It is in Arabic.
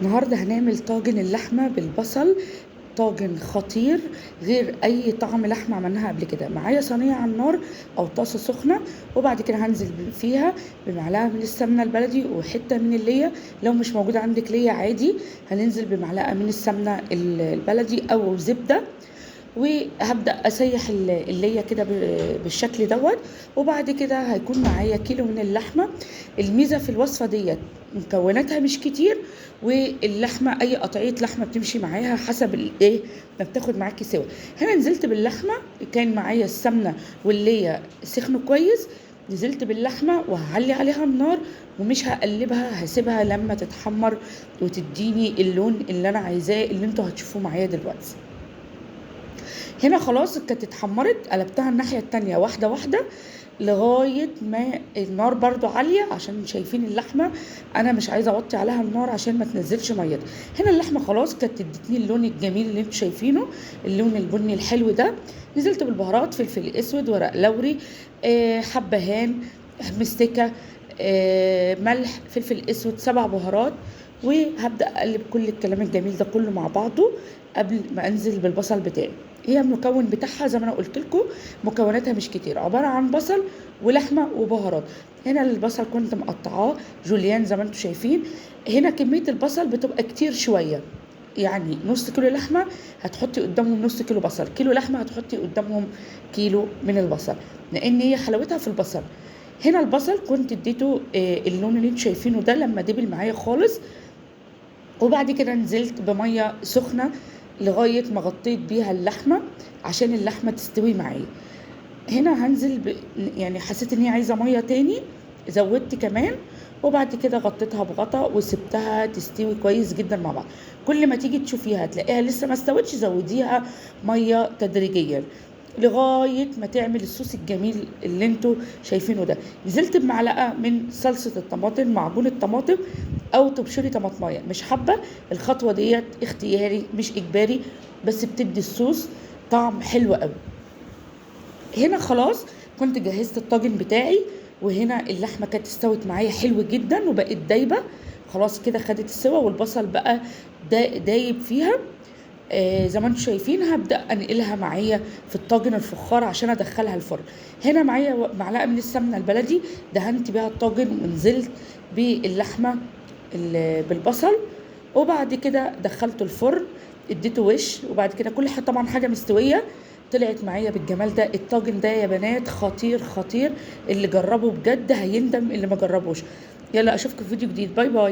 النهاردة هنعمل طاجن اللحمة بالبصل. طاجن خطير غير اي طعم لحمة عملناها قبل كده. معايا صينية على النار او طاسة سخنة، وبعد كده هنزل فيها بمعلقة من السمنة البلدي وحتة من اللية. لو مش موجودة عندك لية عادي هننزل بمعلقة من السمنة البلدي او زبدة، وهبدأ أسيح اللية كده بالشكل دوت. وبعد كده هيكون معايا كيلو من اللحمة. الميزة في الوصفة ديت مكوناتها مش كتير، واللحمة أي قطعية لحمة بتمشي معاها حسب الإيه ما بتاخد معاكي سوا. هنا نزلت باللحمة، كان معايا السمنة واللية سخنوا كويس. نزلت باللحمة وهعلي عليها النار ومش هقلبها، هسيبها لما تتحمر وتديني اللون اللي أنا عايزاه اللي انتوا هتشوفوه معايا دلوقتي. هنا خلاص كانت اتحمرت، قلبتها الناحية التانية واحدة واحدة لغاية ما النار برضو عالية عشان شايفين اللحمة. انا مش عايزة اوطي عليها النار عشان ما تنزلش مية. هنا اللحمة خلاص كانت ادتني اللون الجميل اللي انتوا شايفينه، اللون البني الحلو ده. نزلت بالبهارات: فلفل اسود، ورق لوري، حبهان، مستكة، ملح، فلفل اسود، 7 بهارات. وهبدأ اقلب كل الكلام الجميل ده كله مع بعضه قبل ما انزل بالبصل بتاعي. هي المكون بتاعها زي ما انا قلت لكم مكوناتها مش كتير، عباره عن بصل ولحمه وبهارات. هنا البصل كنت مقطعاه جوليان زي ما انتم شايفين. هنا كميه البصل بتبقى كتير شويه، يعني نص كيلو لحمه هتحطي قدامهم نص كيلو بصل، كيلو لحمه هتحطي قدامهم كيلو من البصل، لان هي حلاوتها في البصل. هنا البصل كنت اديته اللون اللي انتم شايفينه ده لما دبل معايا خالص. وبعد كده نزلت بميه سخنه لغايه ما غطيت بيها اللحمه عشان اللحمه تستوي معايا. هنا هنزل يعني حسيت ان هي عايزه ميه تاني، زودت كمان. وبعد كده غطيتها بغطا وسبتها تستوي كويس جدا مع بعض. كل ما تيجي تشوفيها تلاقيها لسه ما استوتش، زوديها ميه تدريجيا لغايه ما تعمل الصوص الجميل اللي انتوا شايفينه ده. نزلت بمعلقه من صلصه الطماطم، معجون الطماطم، او تبشري طماطمايه. مش حابه الخطوه ديت اختياري مش اجباري، بس بتدي الصوص طعم حلو قوي. هنا خلاص كنت جهزت الطاجن بتاعي، وهنا اللحمه كانت استوت معايا حلو جدا وبقت دايبه خلاص كده، خدت السوا والبصل بقى دايب فيها. زي ما انتم شايفين هبدا انقلها معايا في الطاجن الفخار عشان ادخلها الفرن. هنا معايا معلقه من السمنه البلدي دهنت بيها الطاجن ونزلت باللحمه بالبصل. وبعد كده دخلته الفرن، اديته وش، وبعد كده كل حاجه طبعا حاجه مستويه طلعت معايا بالجمال ده. الطاجن ده يا بنات خطير خطير، اللي جربه بجد هيندم اللي ما جربوش. يلا اشوفكم في فيديو جديد، باي باي.